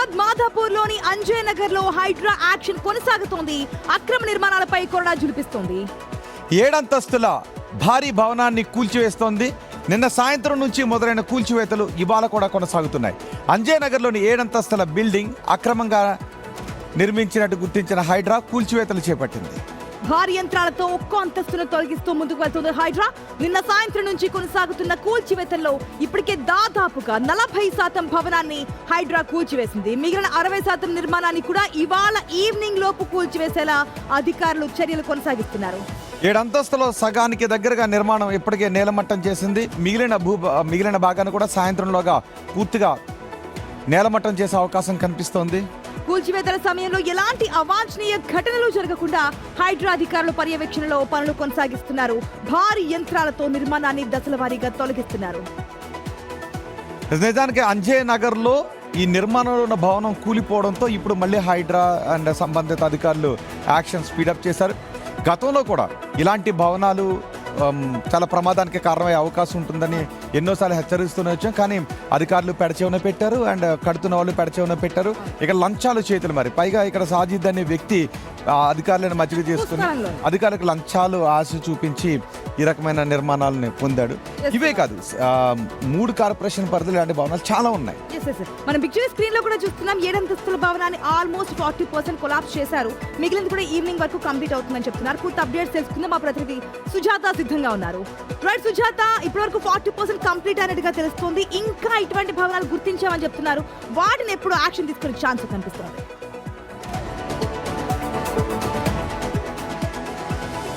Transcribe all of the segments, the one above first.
హైదరాబాద్ మాధాపూర్లోని అంజయ్ నగర్లో హైడ్రా యాక్షన్ కొనసాగుతోంది. అక్రమ నిర్మాణాలపై కొరడా జులిపిస్తోంది. 7 అంతస్తుల భారీ భవనాన్ని కూల్చివేస్తోంది. నిన్న సాయంత్రం నుంచి మొదలైన కూల్చివేతలు ఇవాళ కూడా కొనసాగుతున్నాయి. అంజయ్ నగర్లోని 7 అంతస్తుల బిల్డింగ్ అక్రమంగా నిర్మించినట్టు గుర్తించిన హైడ్రా కూల్చివేతలు చేపట్టింది. భారీ యంత్రాలతో ఒక్కో అంతస్తును తొలగిస్తూ ముందుకు వెళ్తుంది హైడ్రా. నిన్న సాయంత్రం నుంచి కొనసాగుతున్న కూల్చివేతల్లో ఇప్పటికే దాదాపుగా 40% భవనాన్ని హైడ్రా కూల్చివేసింది. మిగిలిన 60% నిర్మాణాన్ని కూడా ఇవాళ ఈవినింగ్ లోపు కూల్చివేసేలా అధికారులు చర్యలు కొనసాగిస్తున్నారు. 7 అంతస్తులో సగానికి దగ్గరగా నిర్మాణం ఇప్పటికే నేలమట్టం చేసింది. మిగిలిన భాగాన్ని కూడా సాయంత్రంలోగా పూర్తిగా నేలమట్టం చేసే అవకాశం కనిపిస్తోంది. కూల్చివేతల సమయంలో ఎలాంటి అవాంఛనీయ ఘటనలు జరగకుండా హైడ్రా అధికారులు పర్యవేక్షణలో పనులు కొనసాగిస్తున్నారు. భారీ యంత్రాలతో నిర్మాణాన్ని దశల వారీగా తొలగిస్తున్నారు. నిజానికి అంజయ్ నగర్లో ఈ నిర్మాణంలో ఉన్న భవనం కూలిపోవడంతో ఇప్పుడు మళ్ళీ హైడ్రా అండ్ సంబంధిత అధికారులు యాక్షన్ స్పీడప్ చేశారు. గతంలో కూడా ఇలాంటి భవనాలు చాలా ప్రమాదానికి కారణమయ్యే అవకాశం ఉంటుందని ఎన్నోసార్లు హెచ్చరిస్తూనే వచ్చాం. కానీ అధికారులు పెడచెవున పెట్టారు అండ్ కడుతున్న వాళ్ళు పెడచెవున పెట్టారు. ఇక లంచాలు చేతులు మరి పైగా ఇక్కడ సాజిద్ అనే వ్యక్తి అధికారులను మజ్జిగ చేసుకుని అధికారులకు లంచాలు ఆశ చూపించి ఈ రకమైన నిర్మాణాలను పొందాడు. ఇవే కాదు 3 కార్పొరేషన్ పరిధిలో ఇలాంటి భవనాలు చాలా ఉన్నాయి. మనం పిక్చర్ స్క్రీన్ లో కూడా చూస్తున్నాం. 7 అంతస్తుల భవనాన్ని ఆల్మోస్ట్ 40% కొలాప్స్ చేశారు. మిగిలింది కూడా ఈవినింగ్ వరకు కంప్లీట్ అవుతుందని చెప్తున్నారు. పూర్తి అప్డేట్స్ తెలుసుకుందాం. మా ప్రతినిధి సుజాత సిద్ధంగా ఉన్నారు. రైట్ సుజాత, ఇప్పటివరకు 40% కంప్లీట్ అయినట్టుగా తెలుస్తోంది. ఇంకా ఇటువంటి భవనాలు గుర్తించామని చెప్తున్నారు. వాటిని ఎప్పుడు యాక్షన్ తీసుకునే ఛాన్స్ కనిపిస్తుంది?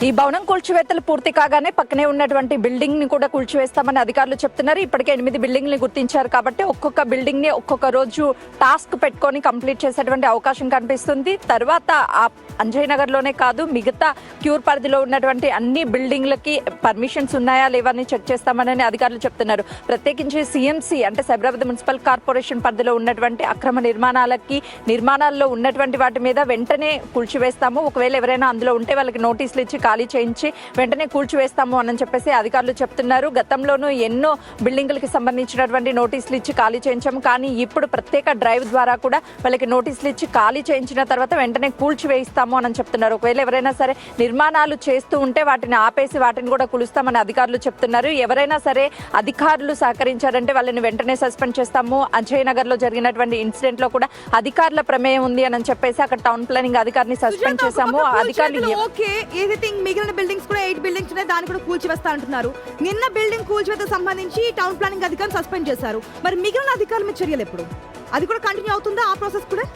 ఈ భవనం కూల్చివేతలు పూర్తి కాగానే పక్కనే ఉన్నటువంటి బిల్డింగ్ ని కూడా కూల్చివేస్తామని అధికారులు చెప్తున్నారు. ఇప్పటికే 8 బిల్డింగ్లు గుర్తించారు కాబట్టి ఒక్కొక్క బిల్డింగ్ ని ఒక్కొక్క రోజు టాస్క్ పెట్టుకొని కంప్లీట్ చేసేటువంటి అవకాశం కనిపిస్తుంది. తర్వాత ఆ అంజయ్ నగర్ లోనే కాదు మిగతా క్యూర్ పరిధిలో ఉన్నటువంటి అన్ని బిల్డింగ్లకి పర్మిషన్స్ ఉన్నాయా లేవని చెక్ చేస్తామని అధికారులు చెప్తున్నారు. ప్రత్యేకించి సిఎంసి అంటే సైబరాబాద్ మున్సిపల్ కార్పొరేషన్ పరిధిలో ఉన్నటువంటి అక్రమ నిర్మాణాల్లో ఉన్నటువంటి వాటి మీద వెంటనే కూల్చివేస్తాము. ఒకవేళ ఎవరైనా అందులో ఉంటే వాళ్ళకి నోటీసులు ఇచ్చి ఖాళీ చేయించి వెంటనే కూల్చివేస్తాము అని చెప్పేసి అధికారులు చెప్తున్నారు. గతంలోనూ ఎన్నో బిల్డింగులకి సంబంధించినటువంటి నోటీసులు ఇచ్చి ఖాళీ చేయించాము. కానీ ఇప్పుడు ప్రత్యేక డ్రైవ్ ద్వారా కూడా వాళ్ళకి నోటీసులు ఇచ్చి ఖాళీ చేయించిన తర్వాత వెంటనే కూల్చివేయిస్తాము అని చెప్తున్నారు. ఒకవేళ ఎవరైనా సరే నిర్మాణాలు చేస్తూ ఉంటే వాటిని ఆపేసి వాటిని కూడా కూలుస్తామని అధికారులు చెప్తున్నారు. ఎవరైనా సరే అధికారులు సహకరించారంటే వాళ్ళని వెంటనే సస్పెండ్ చేస్తాము. అంజయ్ నగర్ లో జరిగినటువంటి ఇన్సిడెంట్ లో కూడా అధికారుల ప్రమేయం ఉంది అని చెప్పేసి అక్కడ టౌన్ ప్లానింగ్ అధికారిని సస్పెండ్ చేశాము. అధికారులు మిగిలిన బిల్డింగ్స్ కూడా 8 బిల్డింగ్స్ ఉన్నాయి, దాన్ని కూడా కూల్చివేస్తా అంటున్నారు. నిన్న బిల్డింగ్ కూల్చివేత సంబంధించి టౌన్ ప్లానింగ్ అధికారులు సస్పెండ్ చేశారు. మరి మిగిలిన అధికారుల మీద చర్యలు ఎప్పుడు? అది కూడా కంటిన్యూ అవుతుందా ఆ ప్రాసెస్ కూడా?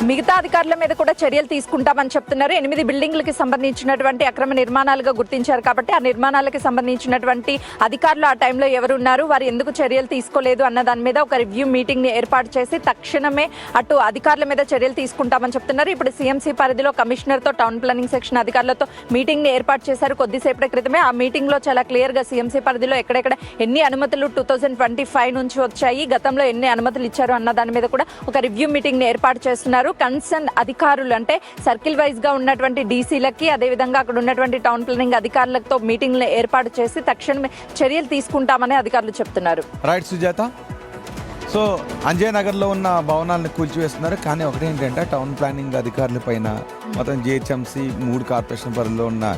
మిగతా అధికారుల మీద కూడా చర్యలు తీసుకుంటామని చెప్తున్నారు. 8 బిల్డింగ్లకి సంబంధించినటువంటి అక్రమ నిర్మాణాలుగా గుర్తించారు కాబట్టి ఆ నిర్మాణాలకి సంబంధించినటువంటి అధికారులు ఆ టైంలో ఎవరున్నారు, వారు ఎందుకు చర్యలు తీసుకోలేదు అన్న దాని మీద ఒక రివ్యూ మీటింగ్ ని ఏర్పాటు చేసి తక్షణమే అటు అధికారుల మీద చర్యలు తీసుకుంటామని చెప్తున్నారు. ఇప్పుడు సిఎంసి పరిధిలో కమిషనర్ తో టౌన్ ప్లానింగ్ సెక్షన్ అధికారులతో మీటింగ్ ని ఏర్పాటు చేశారు కొద్దిసేపటి క్రితమే. ఆ మీటింగ్ లో చాలా క్లియర్ గా సిఎంసి పరిధిలో ఎక్కడెక్కడ ఎన్ని అనుమతులు 2025 నుంచి వచ్చాయి, గతంలో ఎన్ని అనుమతులు ఇచ్చారు అన్న దాని మీద కూడా ఒక రివ్యూ మీటింగ్ ని ఏర్పాటు చేస్తున్నారు. కన్సర్న్ అధికారులు అంటే సర్కిల్ వైజ్ గా ఉన్నటువంటి డీసీలకి అదేవిధంగా అక్కడ ఉన్నటువంటి టౌన్ ప్లానింగ్ అధికారులతో మీటింగ్లు ఏర్పాటు చేసి తక్షణమే చర్యలు తీసుకుంటామని అధికారులు చెప్తున్నారు. రైట్ సుజాత. సో అంజయ్ నగర్లో ఉన్న భవనాలను కూల్చివేస్తున్నారు. కానీ ఒకటి ఏంటంటే టౌన్ ప్లానింగ్ అధికారుల పైన మొత్తం జిహెచ్ఎంసీ 3 కార్పొరేషన్ పరిధిలో ఉన్న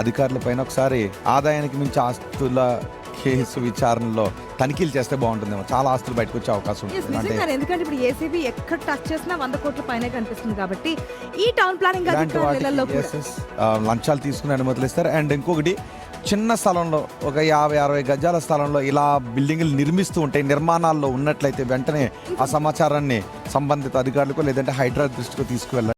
అధికారుల పైన ఒకసారి ఆదాయానికి మించి ఆస్తుల కేసు విచారణలో తనిఖీలు చేస్తే బాగుంటుందేమో. చాలా ఆస్తులు బయటకు వచ్చే అవకాశం ఉంటుంది. ఎందుకంటే ఇప్పుడు ఏసీబీ ఎక్కడ టచ్ చేసినా 100 కోట్ల పైనే కనిపిస్తుంది కాబట్టి ఈ టౌన్ ప్లానింగ్ లంచాలు తీసుకుని అనుమతులు ఇస్తారు. అండ్ ఇంకొకటి చిన్న స్థలంలో ఒక 50-60 గజాల స్థలంలో ఇలా బిల్డింగ్లు నిర్మిస్తూ ఉంటాయి. నిర్మాణాల్లో ఉన్నట్లయితే వెంటనే ఆ సమాచారాన్ని సంబంధిత అధికారులకు లేదంటే హైడ్రా దృష్టికి తీసుకువెళ్ళాలి.